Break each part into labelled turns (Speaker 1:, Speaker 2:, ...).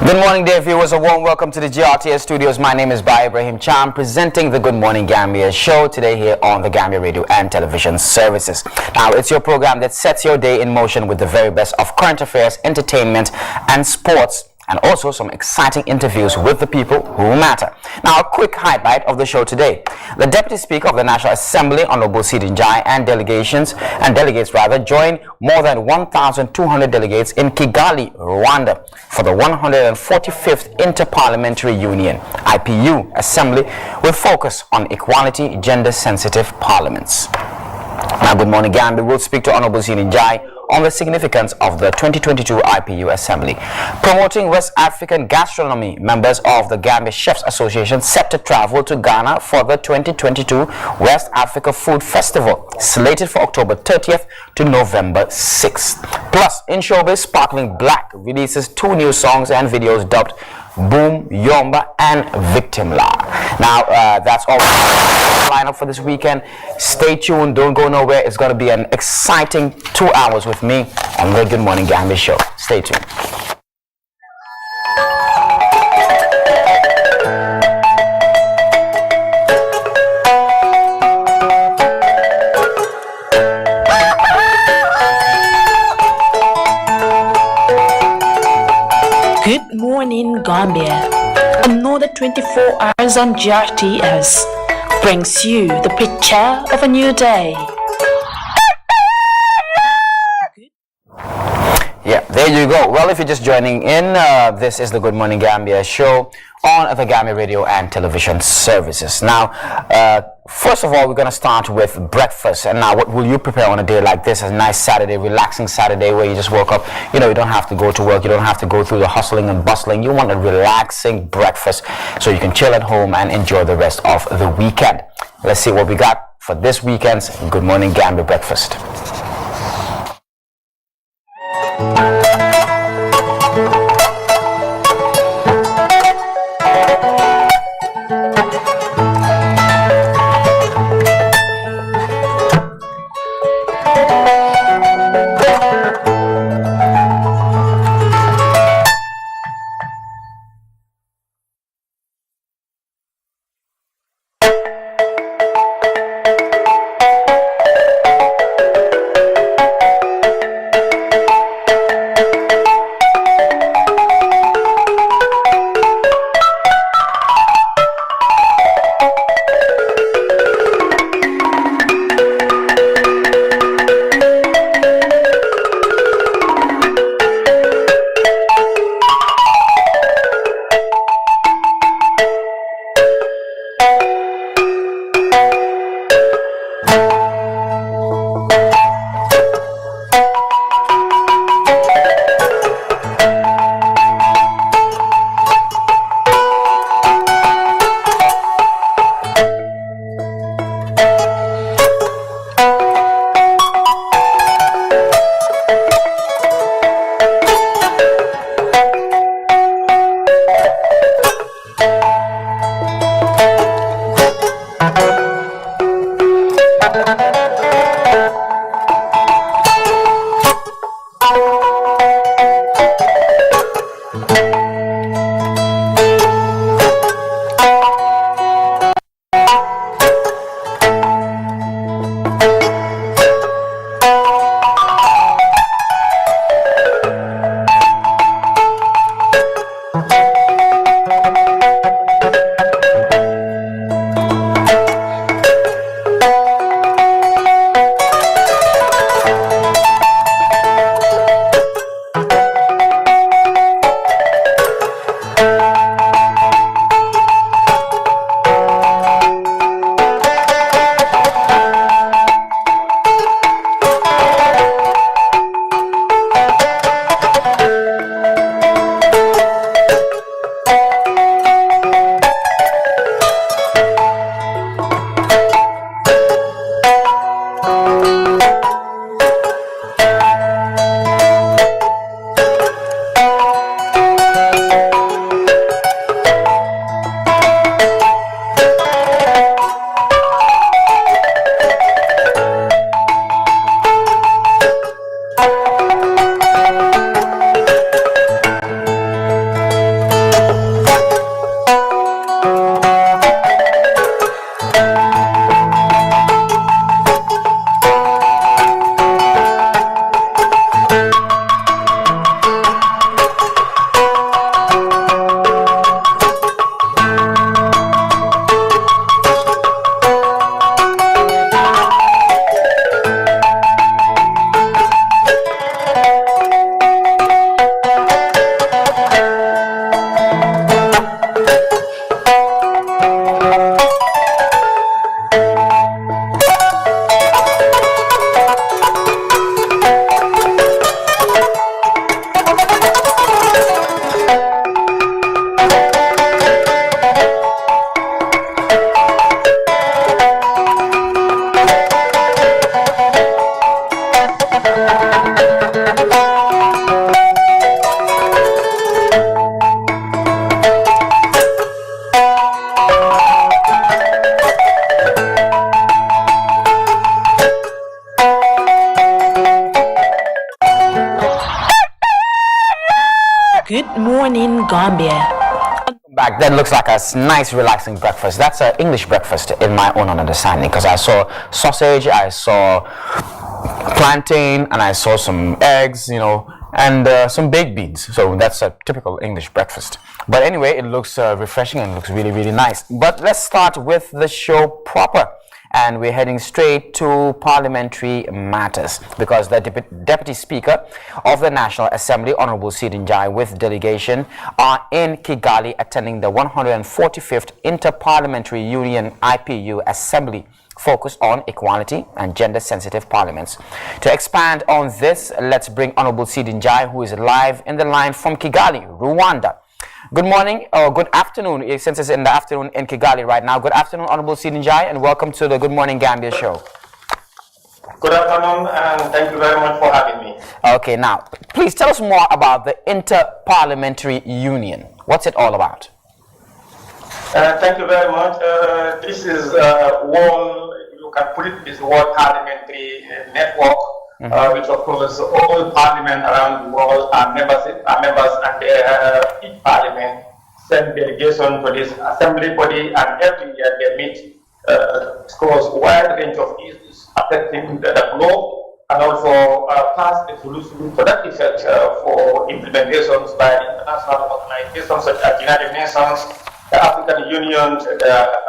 Speaker 1: Good morning, dear viewers. A warm welcome to the GRTS studios. My name is Ibrahim Cham, presenting the Good Morning Gambia show today here on the Gambia radio and television services. Now, it's your program that sets your day in motion with the very best of current affairs, entertainment, and sports, and also some exciting interviews with the people who matter. Now, a quick highlight of the show today. The Deputy Speaker of the National Assembly, Honorable Sidin Jai, and delegates joined more than 1,200 delegates in Kigali, Rwanda, for the 145th Inter-Parliamentary Union, IPU, Assembly, with focus on equality, gender-sensitive parliaments. Now, Good Morning Gambia will speak to Honorable Sidin Jai on the significance of the 2022 IPU Assembly. Promoting West African gastronomy, members of the Gambia Chefs Association set to travel to Ghana for the 2022 West Africa Food Festival, slated for October 30th to November 6th. Plus, in showbiz, Sparkling Black releases 2 new songs and videos dubbed Boom, Yomba, and Victim La. Now, that's all lineup for this weekend. Stay tuned, don't go nowhere. It's going to be an exciting 2 hours with me on the Good Morning Gambia show. Stay tuned.
Speaker 2: Good morning, Gambia. Another 24 hours on GRTS brings you the picture of a new day.
Speaker 1: Yeah, there you go. Well, if you're just joining in, this is the Good Morning Gambia show on the Gambia radio and television services. Now, first of all, we're going to start with breakfast. And now, what will you prepare on a day like this? A nice Saturday, relaxing Saturday where you just woke up. You know, you don't have to go to work. You don't have to go through the hustling and bustling. You want a relaxing breakfast so you can chill at home and enjoy the rest of the weekend. Let's see what we got for this weekend's Good Morning Gambia breakfast.
Speaker 2: Good morning, Gambia.
Speaker 1: Back then looks like a nice relaxing breakfast. That's an English breakfast in my own understanding, because I saw sausage, I saw plantain, and I saw some eggs, and some baked beans. So that's a typical English breakfast. But anyway, it looks refreshing and looks really, really nice. But let's start with the show proper. And we're heading straight to parliamentary matters, because the Deputy Speaker of the National Assembly, Honorable Sidin Jai, with delegation, are in Kigali attending the 145th Inter-Parliamentary Union IPU Assembly, focused on equality and gender-sensitive parliaments. To expand on this, let's bring Honorable Sidin Jai, who is live in the line from Kigali, Rwanda. Good morning, or good afternoon, since it's in the afternoon in Kigali right now. Good afternoon, Honorable Sidin Jai, and welcome to the Good Morning Gambia show.
Speaker 3: Good afternoon, and thank you very much for having me.
Speaker 1: Okay, now, please tell us more about the Inter-Parliamentary Union. What's it all about?
Speaker 3: Thank you very much. This is you can put it, this World Parliamentary Network, which of course all parliament around the world are members, and each parliament send delegation to this assembly body, and every year they meet to discuss a wide range of issues affecting the globe, and also pass a solution to that effect for implementations by international organizations such as the United Nations, the African Union,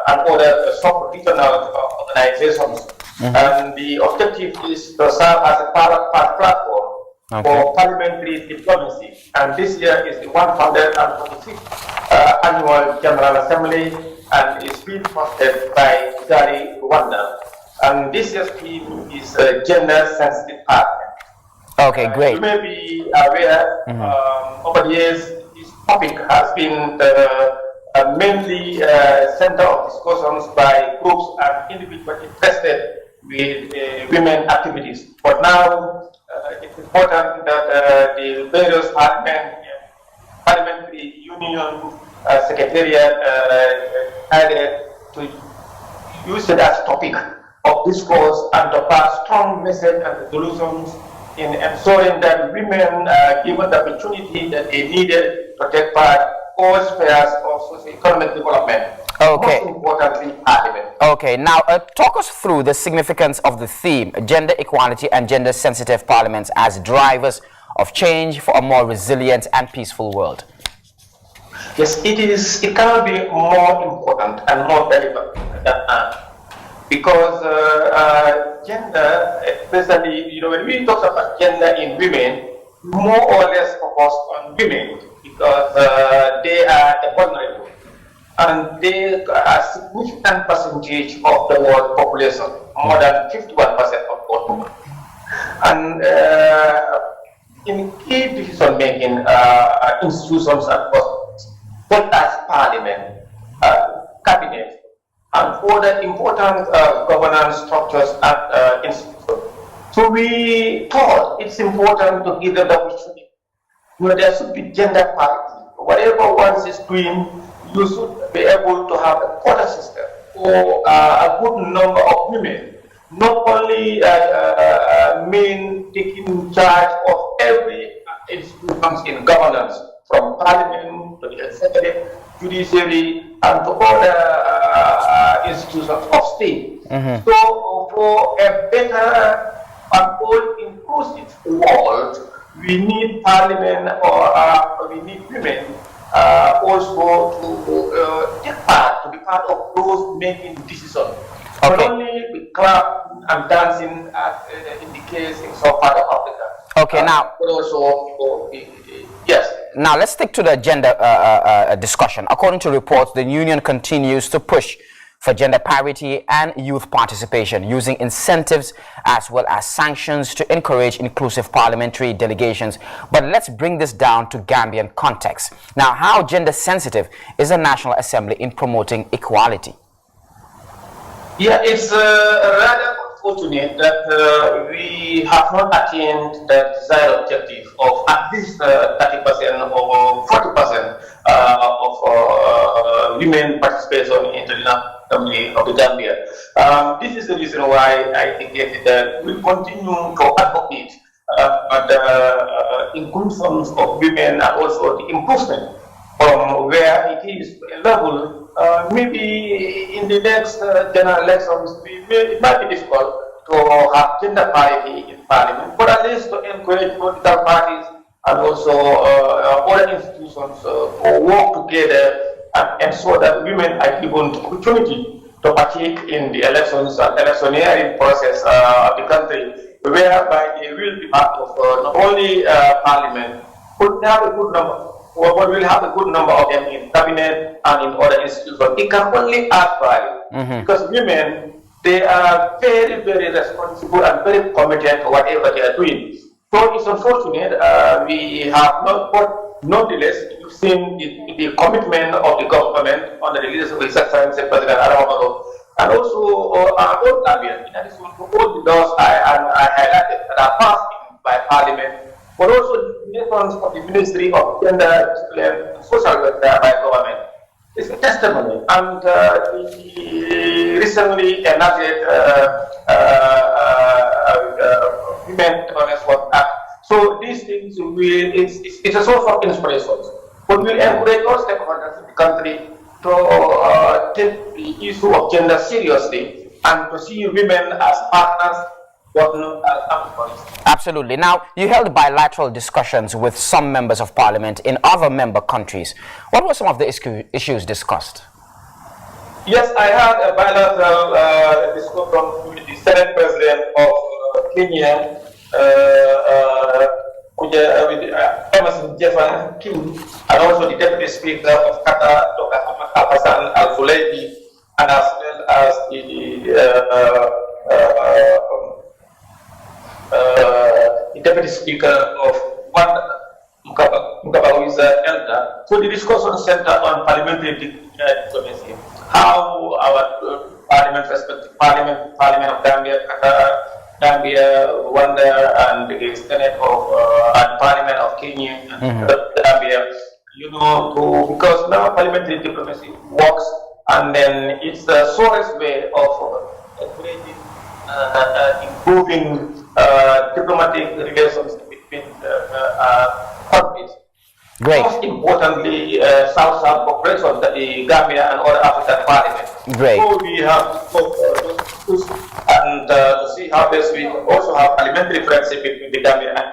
Speaker 3: and other sub-regional organizations. And the objective is to serve as a platform for parliamentary diplomacy. And this year is the 146th Annual General Assembly, and it's being hosted by Kigali, Rwanda. And this year's theme is gender-sensitive parliament.
Speaker 1: Okay, great.
Speaker 3: You may be aware, over the years, this topic has been mainly center of discussions by groups and individuals interested with women activities. But now it's important that the various parliamentary union secretariat decided to use it as topic of discourse and to pass strong message and resolutions in ensuring that women are given the opportunity that they needed to take part all spheres of socio-economic development.
Speaker 1: Okay.
Speaker 3: Most importantly, parliament.
Speaker 1: Okay, now talk us through the significance of the theme, gender equality and gender-sensitive parliaments as drivers of change for a more resilient and peaceful world.
Speaker 3: Yes, it is. It cannot be more important and more relevant than because gender, especially, when we talk about gender in women, more or less focus on women because they are the vulnerable. And they are a significant percentage of the world population, more than 51% of world population. And in key decision-making institutions and bodies, such as parliament, cabinet, and other important governance structures and institutions. So we thought it's important to give them the opportunity. There should be gender parity. Whatever one is doing, you should be able to have a quota system or a good number of women, not only men taking charge of every institutions in governance, from parliament to the executive, judiciary, and to other institutions of state. So for a better and more inclusive world, we need parliament or we need women also to take part, to be part of those making decisions. Not only with clap and dancing as in the case in some part of Africa.
Speaker 1: Okay, now.
Speaker 3: But also, yes.
Speaker 1: Now let's stick to the gender discussion. According to reports, the union continues to push for gender parity and youth participation, using incentives as well as sanctions to encourage inclusive parliamentary delegations. But let's bring this down to Gambian context. Now, how gender sensitive is the National Assembly in promoting equality?
Speaker 3: Yeah, it's rather unfortunate that we have not attained the desired objective of at least 30% or 40% of women participation in the Assembly of the Gambia. This is the reason why I think that we continue to advocate the inclusion of women and also the improvement from where it is level. Maybe in the next general elections, it might be difficult to have gender parity in parliament, but at least to encourage political parties and also other institutions to work together and ensure that women are given the opportunity to partake in the elections and electioneering process of the country, whereby they will be part of not only parliament, but they have a good number. But we'll have a good number of them in cabinet and in other institutions. It can only add value because women, they are very, very responsible and very committed to whatever they are doing. So it's unfortunate we have not, but nonetheless, you've seen the commitment of the government under the leadership of His Excellency President Adama, and also our own Gambia, in addition to all the laws I highlighted that are passed by Parliament, but also the efforts of the Ministry of Gender, and Social Welfare by government. It's a testimony, and the recently enacted Women Honest Work Act. So these things it's a source of inspiration. But we encourage all stakeholders in the country to take the issue of gender seriously and to see women as partners, but not as antagonists.
Speaker 1: Absolutely. Now, you held bilateral discussions with some members of parliament in other member countries. What were some of the issues discussed?
Speaker 3: Yes, I had a bilateral discussion with the Senate President of Kenya, with Emerson Jefferson King, and also the Deputy Speaker of Qatar, Dr. Ahmad Al-Hassan Al-Fulaibi, and as well as the Deputy Speaker of Mukabawiza Elder. So the discussion centered on parliamentary diplomacy, how our Parliament of Gambia, Qatar, Gambia, Rwanda, and the Senate of and Parliament of Kenya and Gambia, because now parliamentary diplomacy works, and then it's the surest way of encouraging, improving diplomatic relations between countries.
Speaker 1: Great.
Speaker 3: Most importantly, South-South cooperation, the Gambia and other African parliaments.
Speaker 1: Great.
Speaker 3: So we have to talk and to see how best we also have parliamentary friendship between the Gambia and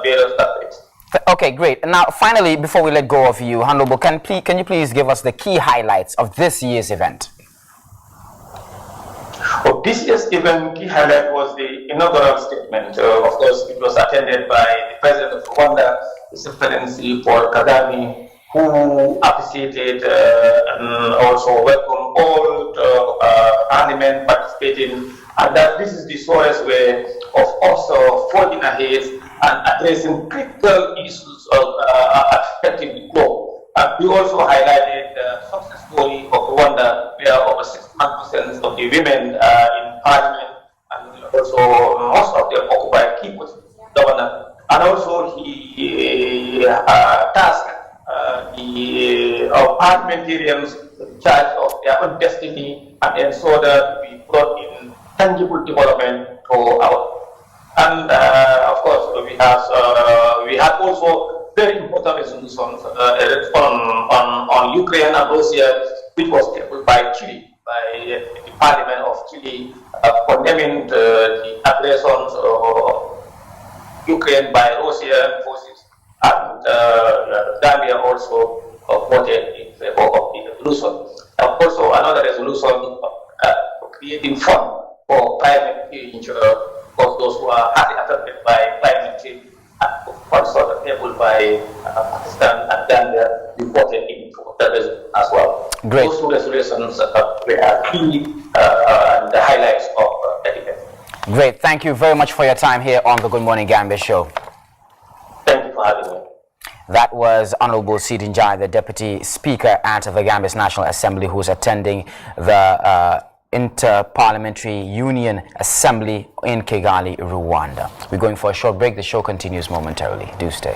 Speaker 3: various countries.
Speaker 1: Okay, great. Now, finally, before we let go of you, Honorable, can you please give us the key highlights of this year's event?
Speaker 3: Of this year's event, key highlight was the inaugural statement. Of course, it was attended by the President of Rwanda, His Excellency Paul Kagame, who appreciated and also welcomed all parliament participating, and that this is the surest way of also forging ahead and addressing critical issues affecting the globe. We also highlighted the success story of Rwanda, where over 61% of the women in parliament, and also most of them occupy key positions in government. And also he tasked the parliamentarians in charge of their own destiny and ensure that we brought in tangible development to our. And of course, we had also very important resolutions on Ukraine and Russia, which was tabled by Chile, by the Parliament of Chile, condemning the aggressions of Ukraine by Russian forces, and Gambia also voted in favor of the resolution. And also another resolution creating fund for climate change for those who are highly affected by climate change, and funds on the table by Pakistan and Gambia reported in for that as well.
Speaker 1: Great.
Speaker 3: Those two resolutions were key and the highlights of the event.
Speaker 1: Great. Thank you very much for your time here on the Good Morning Gambia show.
Speaker 3: Thank you for having me.
Speaker 1: That was Honorable Sidin Jai, the Deputy Speaker at the Gambia's National Assembly, who's attending the Inter-Parliamentary Union Assembly in Kigali, Rwanda. We're going for a short break. The show continues momentarily. Do stay.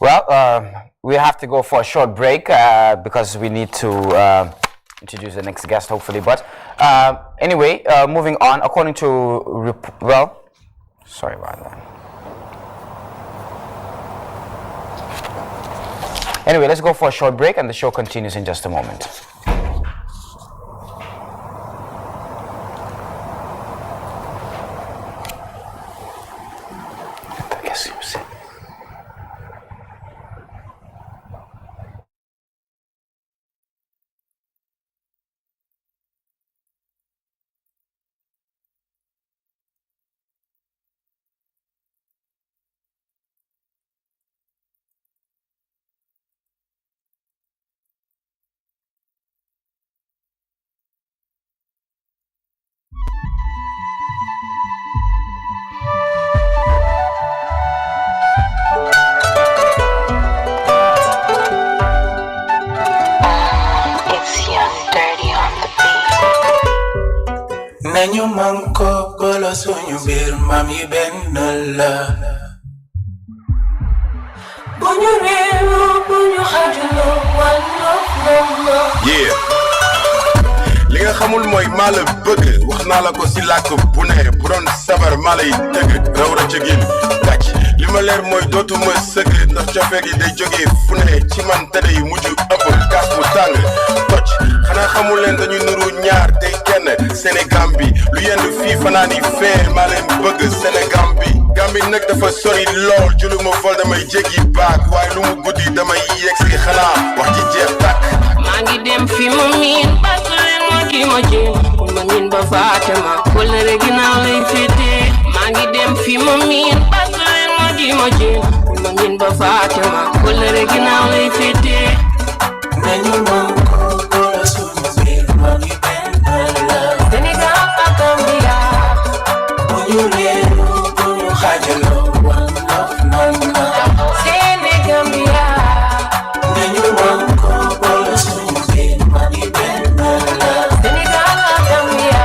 Speaker 1: Well, we have to go for a short break because we need to introduce the next guest, hopefully. But anyway, moving on, according to, sorry about that. Anyway, let's go for a short break and the show continues in just a moment.
Speaker 4: Nañu manko bolo suñu bir mam yi benn la buñu reewu buñu xajalo wallo
Speaker 5: yeah li nga xamul mooy maa la bëgg wax naa la ko si làkk bu ne bu doon sabar maa lay tëgg raw ra cëgin tàcc li ma leer mooy dootuma sëgg ndax cofee gi day jógee fu ne ci man te day mujj ëpp kaas bu tàng toj xanaa xamul leen dañu nuru ñaar tey kenn Sénégal bi lu yenn fii fanaa ni fee maa leen bëgg Sénégal bi Gambi nag dafa sori lool julu ma vol damay jéggi baak waaye lu mu guddi damay yegg si xanaa wax ji jeex tàkk
Speaker 6: maa ngi dem fi ma miin parce que leen moo kii ma jéem ku ma miin ba Fatima wala rek ginnaaw lay féete maa ngi dem fi ma miin parce que leen moo kii ma jéem ku ma miin ba Fatima wala rek ginnaaw lay féete
Speaker 4: nañu manko bolo suñu bir mam yi benn la
Speaker 6: Sénégal ak Gambia
Speaker 4: buñu reewu buñu xajalo wallo
Speaker 6: Sénégambia
Speaker 4: nañu manko bolo suñu bir mam yi benn la
Speaker 6: Sénégal ak Gambia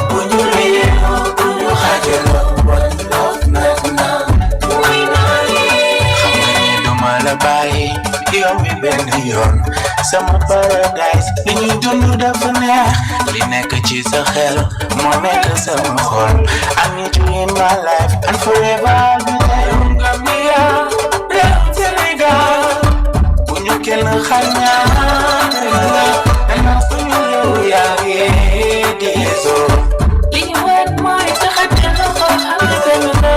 Speaker 4: buñu reewu buñu xajalo wallo
Speaker 6: muy naa leen
Speaker 4: duma la bàyyi yow mi benn yoon sama paradise li ñuy dund dafa neex li nekk ci sa xel moo nekk sama xol I need you in my life and forever I'll be there Gambia réew Sénégal bu ñu kenn xañaan dana suñu réew yaa ngi diisoo
Speaker 6: li ñu wet mooy taxate loxo xam ne benn la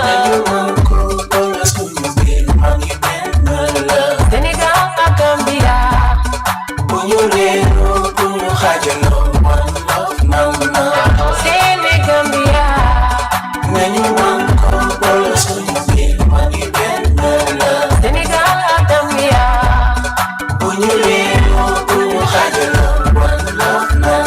Speaker 4: nañu manko bolo suñu biir mam yi benn la
Speaker 6: Sénégal ak Gambia
Speaker 4: bu ñu réeroo bu ñu xaajaloo one love nam
Speaker 6: Sénégambia
Speaker 4: nañu manko bolo suñu biir mam yi benn la
Speaker 6: Sénégal ak Gambia
Speaker 4: bu ñu réeroo bu ñu xaajaloo one love nam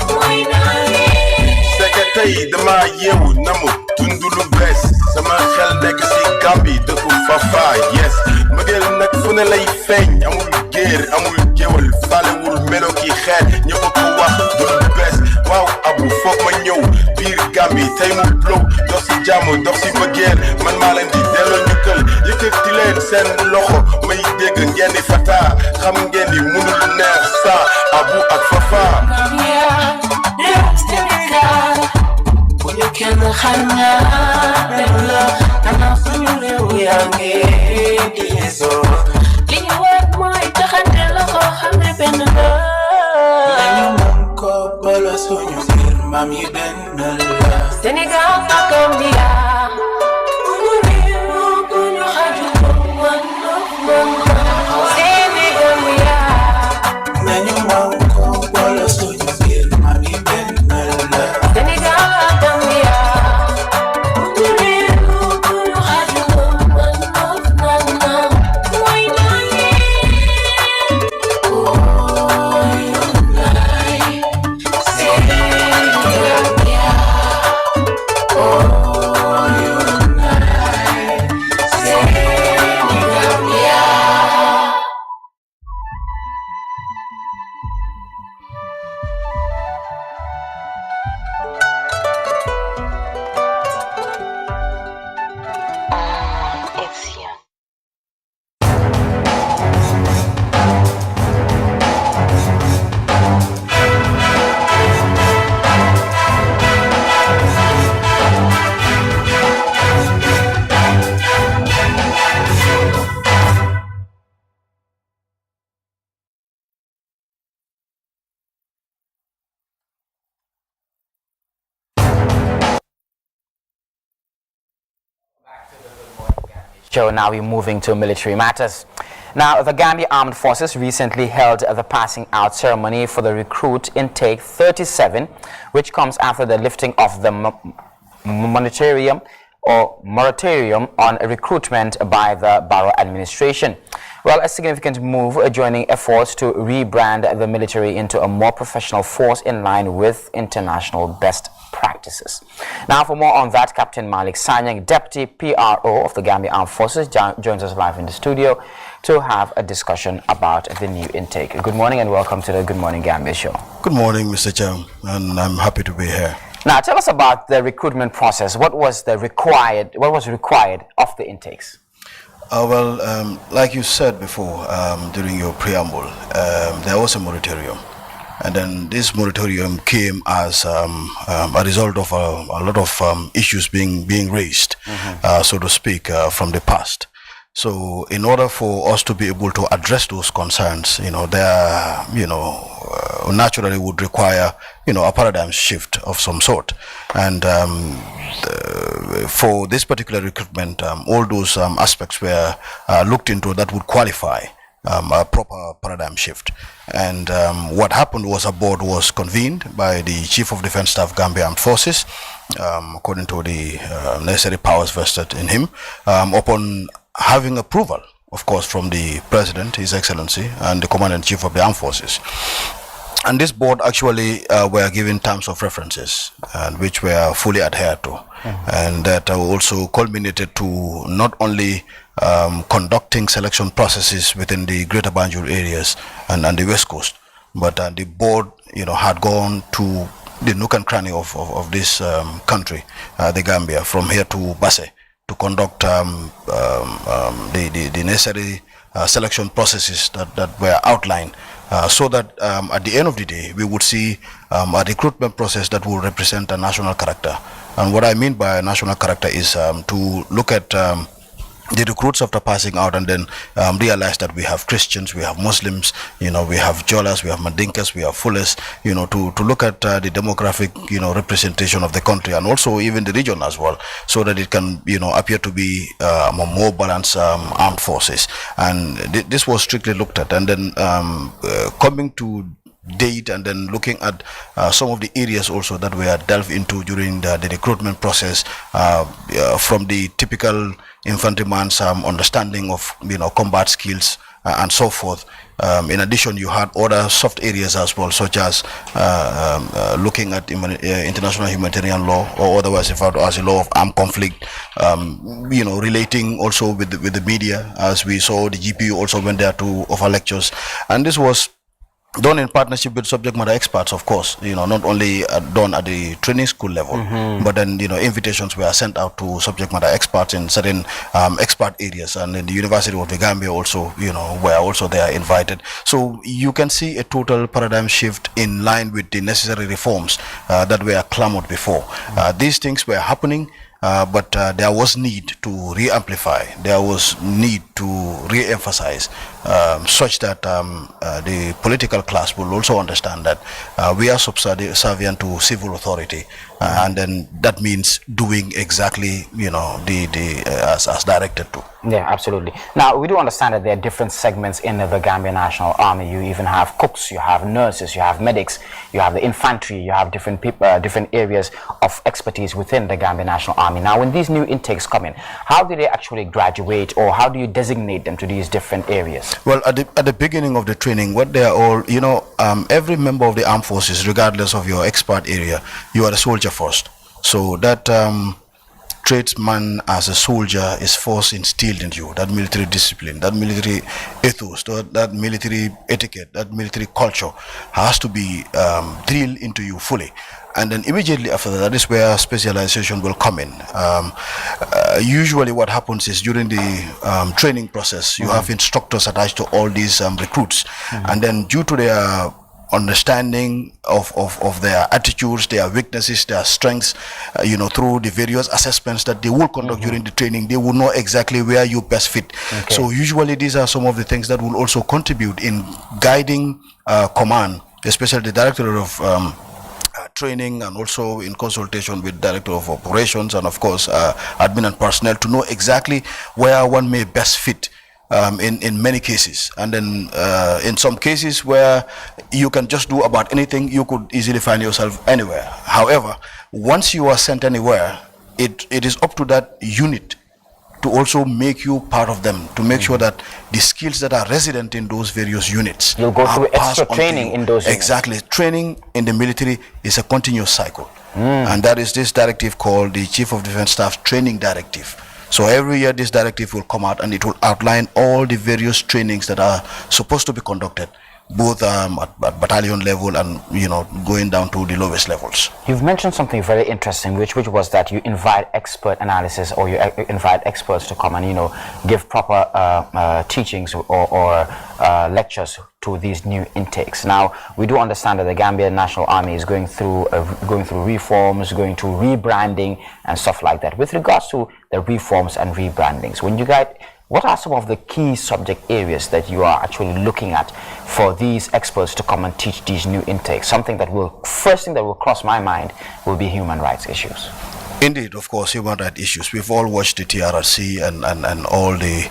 Speaker 6: muy naa leen
Speaker 5: seke tey dama yeewu namu dund lu bees sama xel nekk si Gambi dëkku Fafa yes mbëggeel nag fu ne lay feeñ amul géer amul géwal falewul melo ki xeet ñëpp ko wax du lu bees waaw abu foog ma ñëw biir Gambi tey mu blow dox si jàmm dox si mbëggeel man maa leen di delloo njukkal yëkkati leen seen loxo may dégg ngeen di fata xam ngeen ni munul neex sa abu ak Fafa
Speaker 6: Gambia réew Sénégal
Speaker 4: bu ñu kenn xañaan la dana suñu réew yaa ngi diisoo
Speaker 6: li ñu wet mooy taxante loxo xam ne benn la
Speaker 4: nañu manko bolo suñu biir mam yi benn la
Speaker 6: Sénégal ak Gambia bu ñu réew bu ñu xaajuloo one
Speaker 1: Joe, now we're moving to military matters. Now, the Gambia Armed Forces recently held the passing out ceremony for the recruit intake 37, which comes after the lifting of the moratorium on recruitment by the Borough Administration. Well, a significant move joining efforts to rebrand the military into a more professional force in line with international best practices. Now, for more on that, Captain Malik Sanyang, Deputy PRO of the Gambia Armed Forces, joins us live in the studio to have a discussion about the new intake. Good morning and welcome to the Good Morning Gambia show.
Speaker 7: Good morning, Mr. Cham, and I'm happy to be here.
Speaker 1: Now, tell us about the recruitment process. What was required of the intakes?
Speaker 7: Like you said before, during your preamble, there was a moratorium. And then this moratorium came as a result of a lot of issues being raised, so to speak, from the past. So in order for us to be able to address those concerns, naturally would require, a paradigm shift of some sort. And for this particular recruitment, all those aspects were looked into that would qualify a proper paradigm shift. And what happened was a board was convened by the Chief of Defense Staff, Gambia Armed Forces, according to the necessary powers vested in him, upon having approval, of course, from the President, His Excellency, and the Commander-in-Chief of the Armed Forces. And this board actually were given terms of references, which were fully adhered to, and that also culminated to not only conducting selection processes within the Greater Banjul areas and the West Coast, but the board, had gone to the nook and cranny of this country, the Gambia, from here to Basse, to conduct the necessary selection processes that were outlined, so that at the end of the day, we would see a recruitment process that will represent a national character. And what I mean by national character is to look at the recruits after passing out and then realize that we have Christians, we have Muslims, we have Jolas, we have Mandinkas, we have Fullers, to look at the demographic, representation of the country and also even the region as well, so that it can, appear to be a more balanced armed forces. And this was strictly looked at. And then coming to date and then looking at some of the areas also that were delved into during the recruitment process, from the typical infantryman's understanding of combat skills and so forth. In addition, you had other soft areas as well, such as looking at international humanitarian law, or otherwise referred to as the law of armed conflict, relating also with the media. As we saw, the GPU also went there to offer lectures, and this was done in partnership with subject matter experts, of course, not only done at the training school level, but then, invitations were sent out to subject matter experts in certain expert areas, and in the University of the Gambia also, were also there invited. So you can see a total paradigm shift in line with the necessary reforms that were clamored before. These things were happening, but there was need to re-amplify, there was need to re-emphasize, such that the political class will also understand that we are subservient to civil authority, and then that means doing exactly, as directed to.
Speaker 1: Yeah, absolutely. Now, we do understand that there are different segments in the Gambia National Army. You even have cooks, you have nurses, you have medics, you have the infantry, you have different people, different areas of expertise within the Gambia National Army. Now, when these new intakes come in, how do they actually graduate, or how do you designate them to these different areas?
Speaker 7: Well, at the beginning of the training, what they are all, every member of the armed forces, regardless of your expert area, you are a soldier first. So that tradesman as a soldier is first instilled in you, that military discipline, that military ethos, that military etiquette, that military culture has to be drilled into you fully. And then immediately after that is where specialization will come in. Usually what happens is during the training process, you have instructors attached to all these recruits. And then due to their understanding of their attitudes, their weaknesses, their strengths, through the various assessments that they will conduct during the training, they will know exactly where you best fit. So usually these are some of the things that will also contribute in guiding command, especially the Directorate of training and also in consultation with Director of Operations and of course admin and personnel to know exactly where one may best fit in many cases. And then in some cases where you can just do about anything, you could easily find yourself anywhere. However, once you are sent anywhere, it is up to that unit to also make you part of them, to make sure that the skills that are resident in those various units.
Speaker 1: You'll go through extra training in those units.
Speaker 7: Exactly. Training in the military is a continuous cycle. And that is this directive called the Chief of Defense Staff Training Directive. So every year this directive will come out and it will outline all the various trainings that are supposed to be conducted, both at battalion level and going down to the lowest levels.
Speaker 1: You've mentioned something very interesting, which was that you invite expert analysis, or you invite experts to come and give proper teachings or lectures to these new intakes. Now we do understand that the Gambia National Army is going through reforms, going through rebranding and stuff like that. With regards to the reforms and rebrandings, what are some of the key subject areas that you are actually looking at for these experts to come and teach these new intakes? First thing that will cross my mind will be human rights issues.
Speaker 7: Indeed, of course, human rights issues. We've all watched the TRRC and all the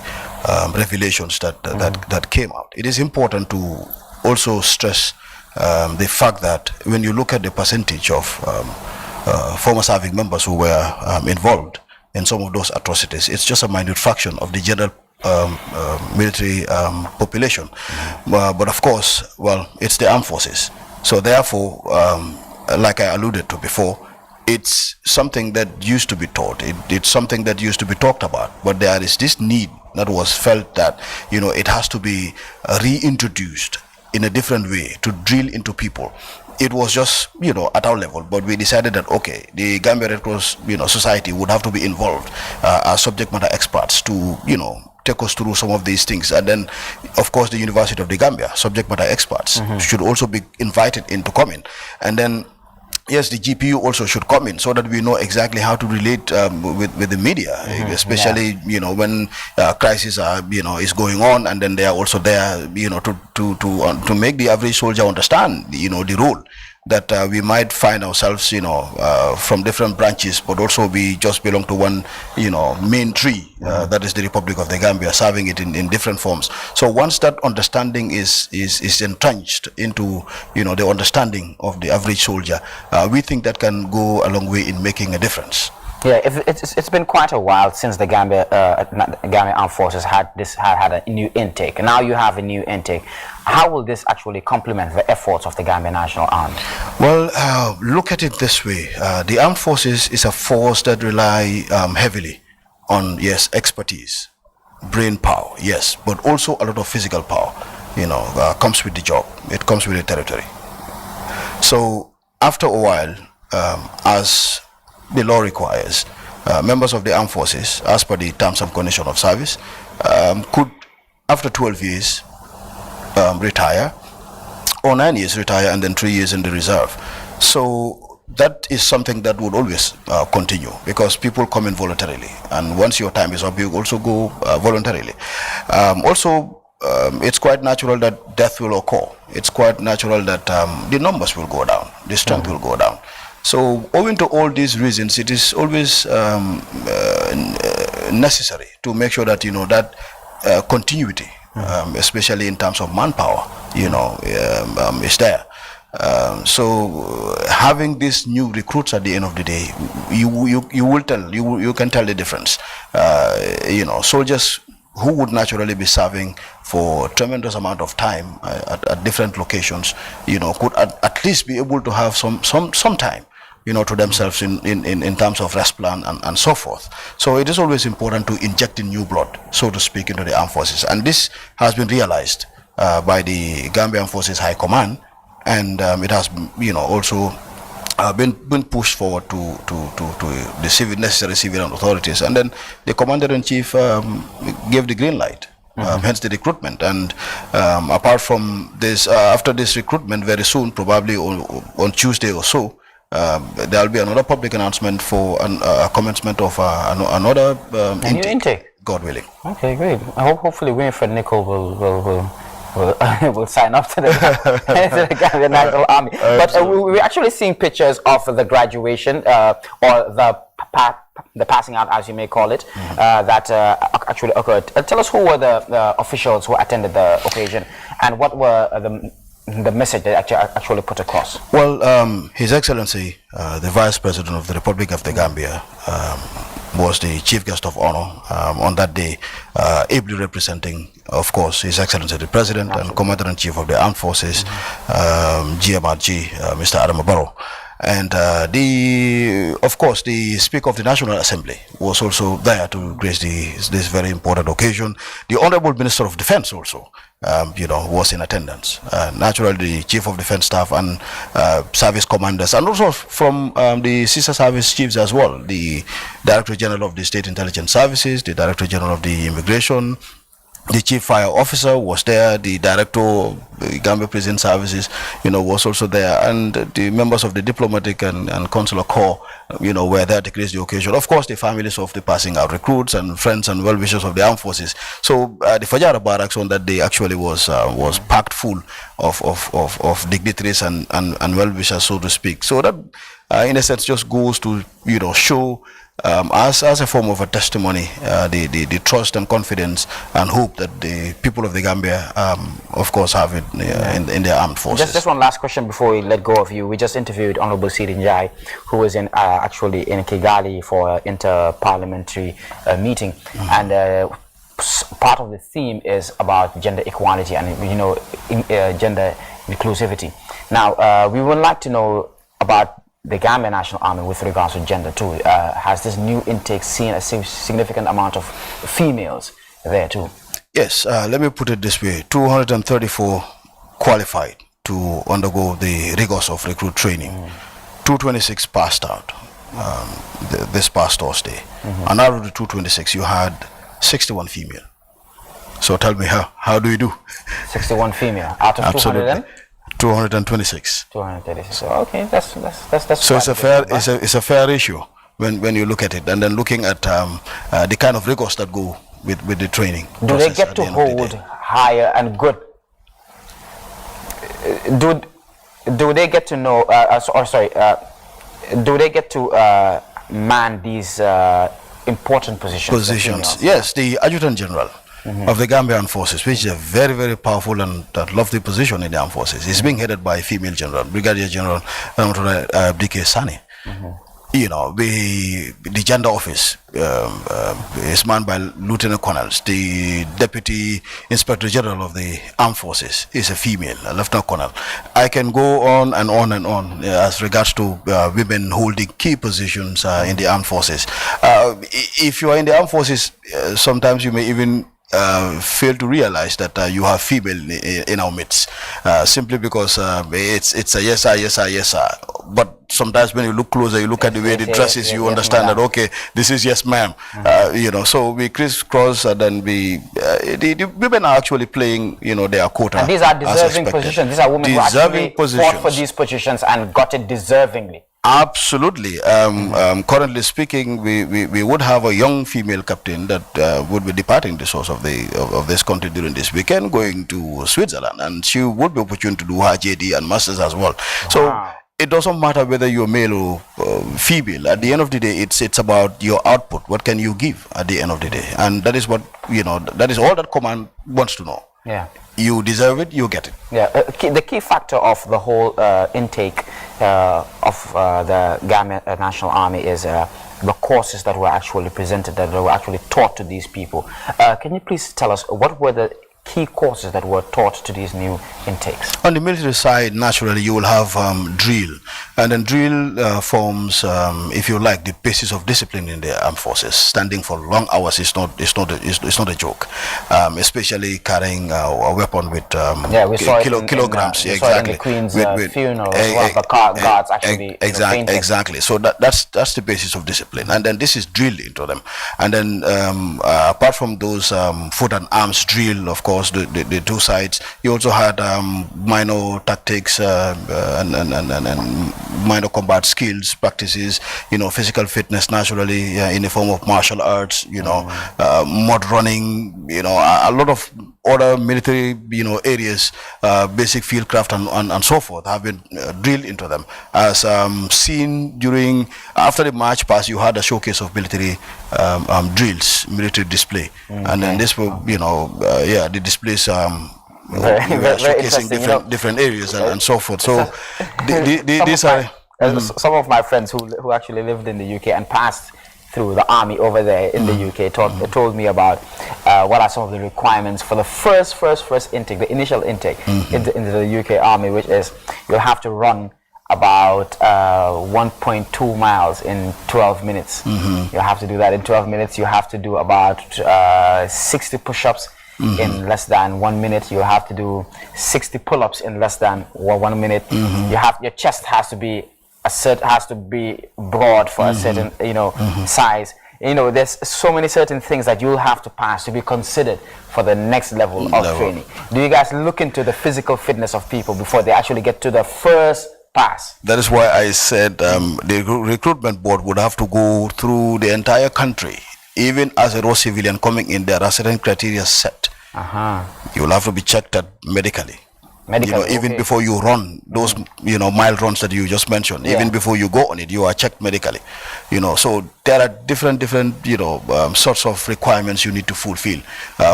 Speaker 7: revelations that came out. It is important to also stress the fact that when you look at the percentage of former serving members who were involved in some of those atrocities, it's just a minute fraction of the general military population. But of course, well, it's the armed forces. So therefore, like I alluded to before, it's something that used to be taught. It's something that used to be talked about. But there is this need that was felt that, it has to be reintroduced in a different way to drill into people. It was just, at our level, but we decided that, okay, the Gambia Red Cross, Society would have to be involved as subject matter experts to, take us through some of these things. And then, of course, the University of the Gambia, subject matter experts, should also be invited in to come in. And then, yes, the GPU also should come in so that we know exactly how to relate with the media, especially when crisis is going on, and then they are also there to make the average soldier understand the role that we might find ourselves from different branches, but also we just belong to one main tree, that is the Republic of the Gambia, serving it in different forms. So once that understanding is entrenched into the understanding of the average soldier, we think that can go a long way in making a difference.
Speaker 1: Yeah, it's been quite a while since the Gambia Armed Forces had a new intake. Now you have a new intake. How will this actually complement the efforts of the Gambia National Army?
Speaker 7: Well, look at it this way. The armed forces is a force that rely heavily on, yes, expertise, brain power, yes, but also a lot of physical power, comes with the job. It comes with the territory. So after a while, as the law requires, members of the armed forces, as per the terms and conditions of service, could, after 12 years, retire, or 9 years retire, and then 3 years in the reserve. So that is something that would always continue, because people come in voluntarily, and once your time is up, you also go voluntarily. It's quite natural that death will occur. It's quite natural that the numbers will go down, the strength will go down. So owing to all these reasons, it is always necessary to make sure that that continuity, especially in terms of manpower, is there. So having these new recruits at the end of the day, you can tell the difference. Soldiers who would naturally be serving for tremendous amount of time at different locations, could at least be able to have some time, to themselves in terms of rest plan and so forth. So it is always important to inject in new blood, so to speak, into the armed forces. And this has been realized by the Gambia Armed Forces High Command, and it has, also been pushed forward to the necessary civilian authorities. And then the Commander-in-Chief gave the green light. Hence the recruitment. And apart from this, after this recruitment, very soon, probably on Tuesday or so, there will be another public announcement for a commencement of another
Speaker 1: new intake.
Speaker 7: God willing.
Speaker 1: Okay, great. Hopefully Winifred Nicol will will sign up to the, to the Gambia National Army. But we're actually seeing pictures of the graduation or the passing out, as you may call it, that actually occurred. Tell us who were the officials who attended the occasion, and what were the message they actually put across.
Speaker 7: Well, His Excellency, the Vice President of the Republic of the Gambia, was the chief guest of honor on that day, ably representing, of course, His Excellency the President and Commander-in-Chief of the Armed Forces, GMRG, Mr. Adama Barrow. And of course, the Speaker of the National Assembly was also there to grace this very important occasion. The Honorable Minister of Defense also, was in attendance. Naturally, the Chief of Defense Staff and service commanders, and also from the sister service chiefs as well. The Director General of the State Intelligence Services, the Director General of the Immigration, the Chief Fire Officer was there, the Director of the Gambia Prison Services, was also there, and the members of the diplomatic and consular corps, were there to grace the occasion. Of course, the families of the passing out recruits and friends and well-wishers of the armed forces. So the Fajara barracks on that day actually was packed full of dignitaries and well-wishers, so to speak. So that, in a sense, just goes to show, as a form of a testimony, the trust and confidence and hope that the people of the Gambia, of course, have it in their armed forces.
Speaker 1: Just one last question before we let go of you. We just interviewed Honorable Sidi Njai, who was actually in Kigali for an inter-parliamentary meeting, and part of the theme is about gender equality and gender inclusivity. Now, we would like to know about the Gambia National Army with regards to gender too. Has this new intake seen a significant amount of females there too?
Speaker 7: Yes, let me put it this way. 234 qualified to undergo the rigors of recruit training. 226 passed out this past Thursday. And out of the 226, you had 61 female. So tell me, how do you do?
Speaker 1: 61 female out of 200?
Speaker 7: 226.
Speaker 1: 236. So okay, that's
Speaker 7: so it's a fair issue when you look at it, and then looking at the kind of rigors that go with the training.
Speaker 1: Do they get to hold higher and good? Do they get to know? Do they get to man these important positions?
Speaker 7: Yes, the Adjutant General of the Gambian Forces, which is a very, very powerful and lofty position in the armed forces. It's being headed by a female general, Brigadier General DK Sani. The gender office is manned by Lieutenant Colonels. The Deputy Inspector General of the Armed Forces is a female, a Lieutenant Colonel. I can go on and on and on as regards to women holding key positions in the armed forces. If you are in the armed forces, sometimes you may even fail to realize that you have female in our midst, simply because it's a yes sir. But sometimes when you look closer, you look at the way the dresses, you understand that okay, this is yes ma'am. So we crisscross, and then the women are actually playing their quota.
Speaker 1: And these are deserving positions. These are women who actually fought for these positions and got it deservingly.
Speaker 7: Absolutely. Currently speaking, we would have a young female captain that would be departing the source of this country during this weekend, going to Switzerland, and she would be opportune to do her JD and masters as well. Wow. So it doesn't matter whether you're male or female. At the end of the day, it's about your output. What can you give at the end of the day? And that is what that is all that command wants to know.
Speaker 1: Yeah.
Speaker 7: You deserve it, you get it.
Speaker 1: Yeah, the key factor of the whole intake of the Gambia National Army is the courses that were actually presented, that were actually taught to these people. Can you please tell us what were the key courses that were taught to these new intakes?
Speaker 7: On the military side, naturally, you will have drill, and then drill forms, if you like, the basis of discipline in the armed forces. Standing for long hours is not a joke, especially carrying a weapon with kilograms.
Speaker 1: We saw it in the Queen's funeral, the guards actually
Speaker 7: exactly. So that's the basis of discipline, and then this is drilled into them, and then apart from those foot and arms drill, of course, the two sides, you also had minor tactics and minor combat skills practices, physical fitness naturally in the form of martial arts, mud running, a lot of other military, areas, basic field craft and so forth have been drilled into them. As seen after the march past, you had a showcase of military drills, military display, and then this will, the displays.
Speaker 1: Very
Speaker 7: showcasing different areas and so forth. So these are
Speaker 1: some of my friends who actually lived in the UK and passed through the army over there in the UK told me about what are some of the requirements for the first intake, the initial intake into the UK army, which is you'll have to run about 1.2 miles in 12 minutes. You'll have to do that in 12 minutes. You have to do about 60 push-ups in less than 1 minute. You have to do 60 pull-ups in less than 1 minute. Your chest has to be broad for a certain size. There's so many certain things that you'll have to pass to be considered for the next level of training. Do you guys look into the physical fitness of people before they actually get to the first pass?
Speaker 7: That is why I said the recruitment board would have to go through the entire country. Even as a raw civilian coming in, there are certain criteria set. You'll have to be checked at medically. Even before you run those mile runs that you just mentioned, even before you go on it, you are checked medically. So there are different sorts of requirements you need to fulfill.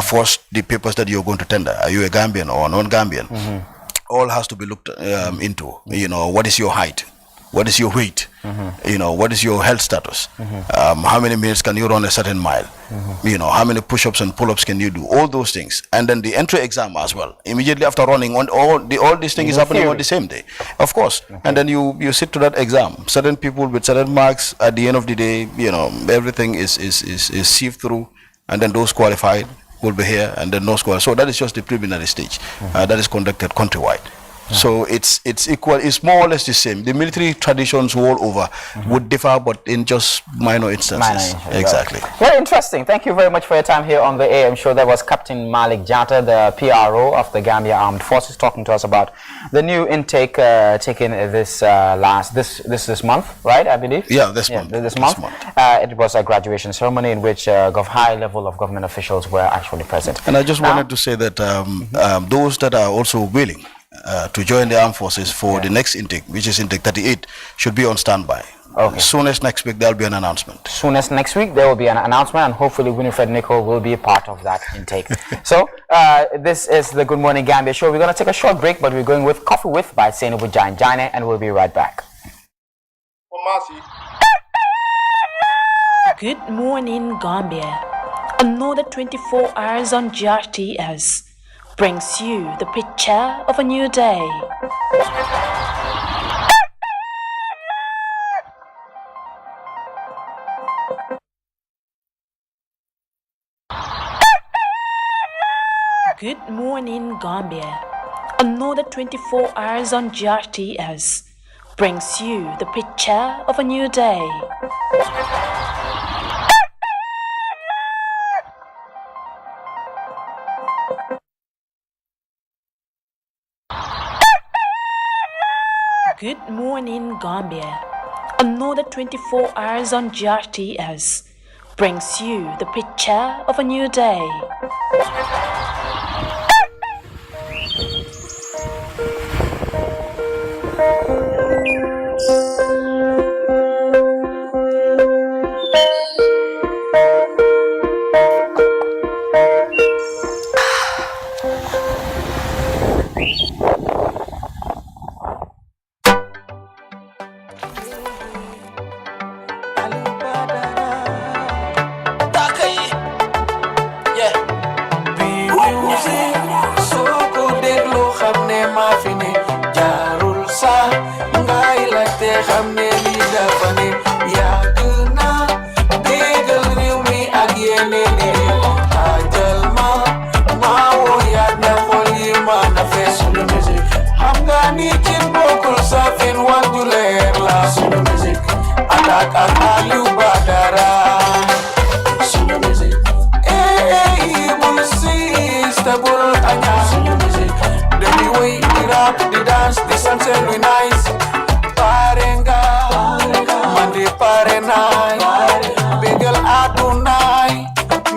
Speaker 7: First, the papers that you're going to tender. Are you a Gambian or non-Gambian? All has to be looked into. What is your height? What is your weight? What is your health status? How many minutes can you run a certain mile? How many push-ups and pull-ups can you do? All those things. And then the entry exam as well. Immediately after running, all these things is happening on the same day, of course. And then you sit to that exam. Certain people with certain marks, at the end of the day, everything is sieved through, and then those qualified will be here, and then those qualified. So that is just the preliminary stage that is conducted countrywide. So it's equal. It's more or less the same. The military traditions all over would differ, but in just minor instances. Exactly.
Speaker 1: Very interesting. Thank you very much for your time here on the AM show. That was Captain Malik Jatta, the PRO of the Gambia Armed Forces, talking to us about the new intake taken this month, right? I believe.
Speaker 7: Yeah, this month.
Speaker 1: This month. It was a graduation ceremony in which high level of government officials were actually present.
Speaker 7: And I just wanted to say that those that are also willing to join the armed forces for the next intake, which is intake 38, should be on standby. Soonest next week there will be an announcement.
Speaker 1: Soonest next week there will be an announcement, and hopefully Winifred Nicol will be a part of that intake. So this is the Good Morning Gambia show. We're going to take a short break, but we're going with Coffee With by Seinobu Jain Jaine, and we'll be right back.
Speaker 2: Good morning, Gambia. Another 24 hours on GRTS brings you the picture of a new day. Good morning, Gambia. Another 24 hours on GRTS brings you the picture of a new day. Good morning, Gambia. Another 24 hours on GRTS brings you the picture of a new day.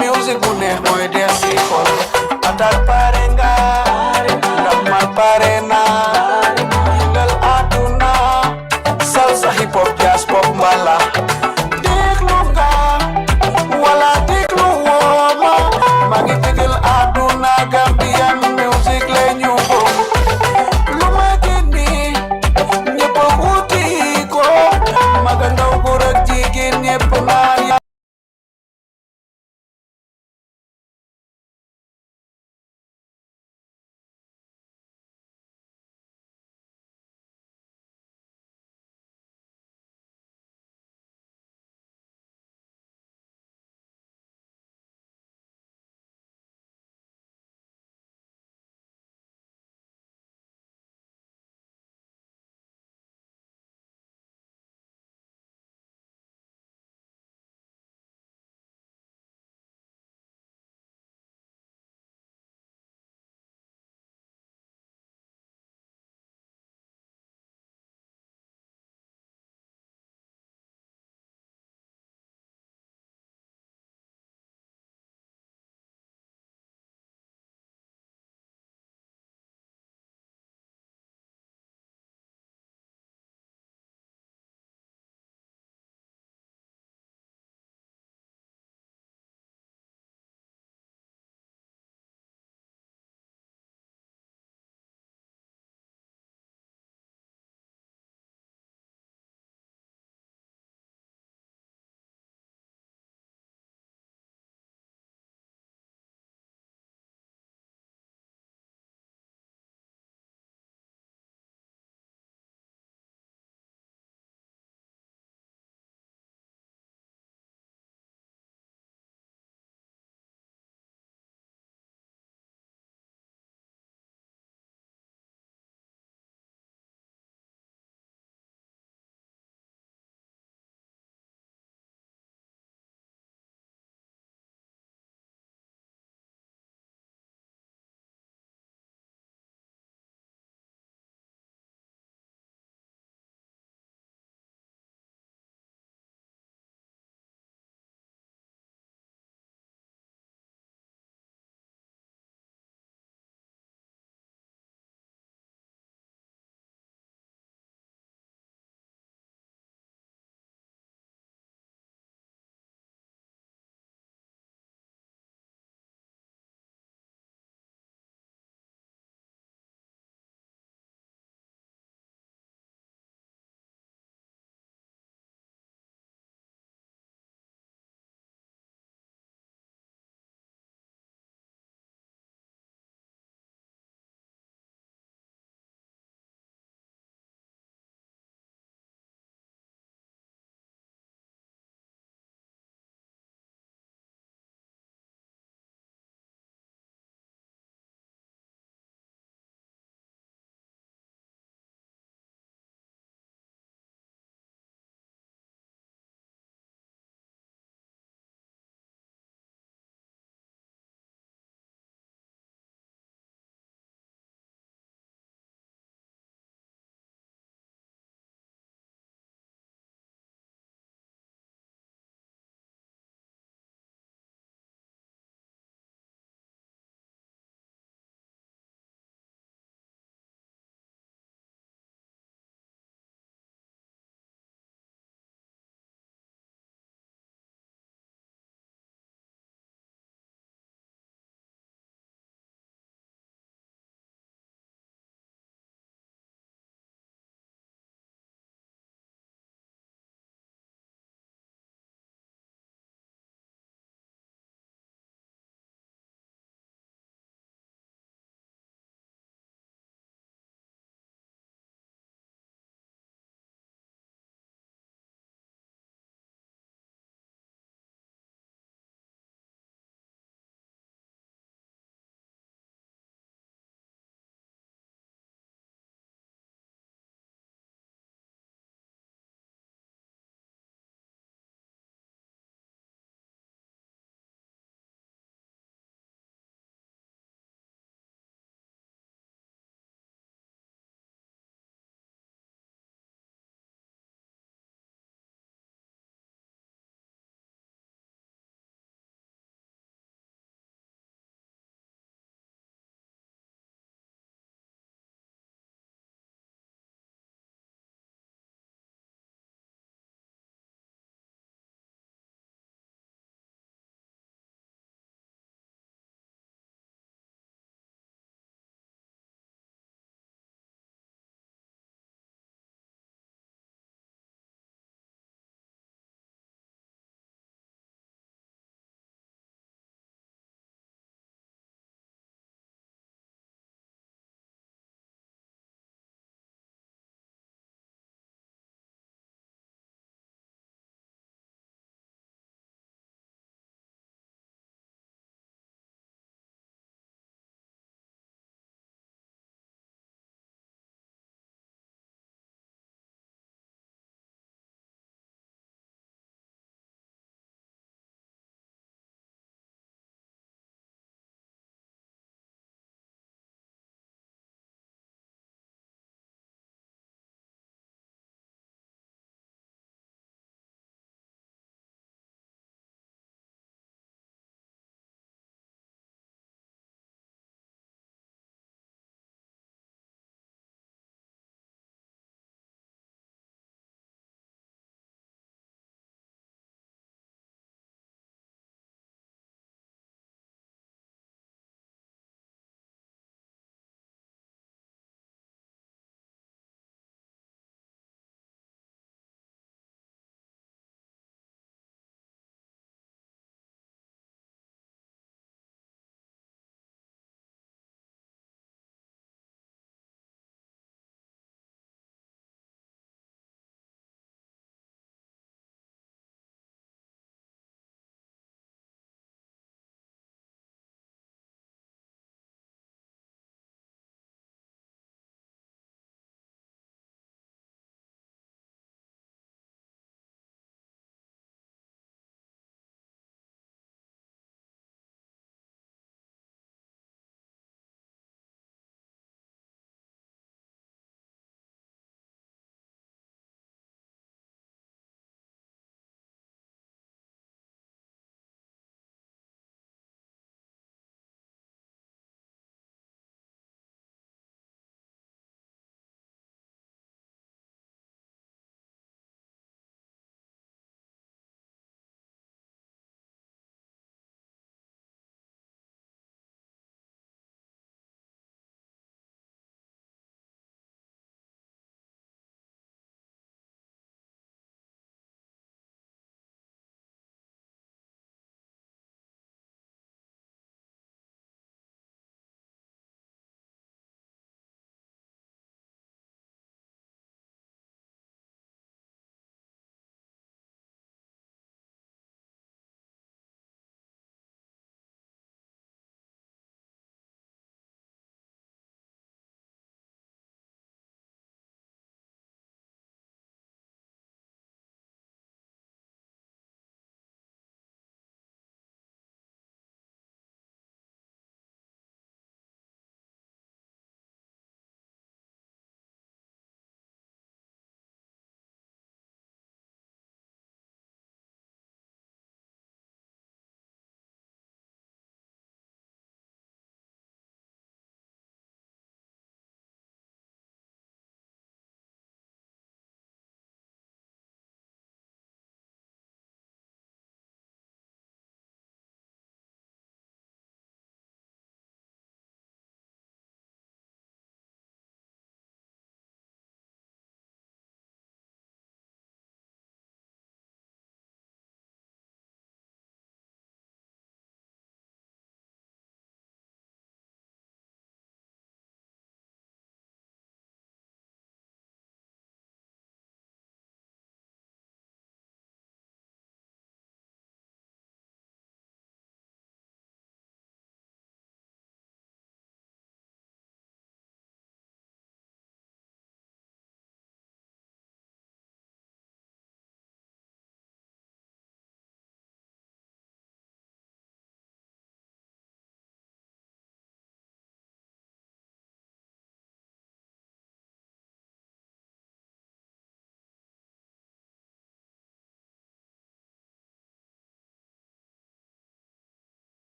Speaker 4: Music bu neex mooy dee si xol attaque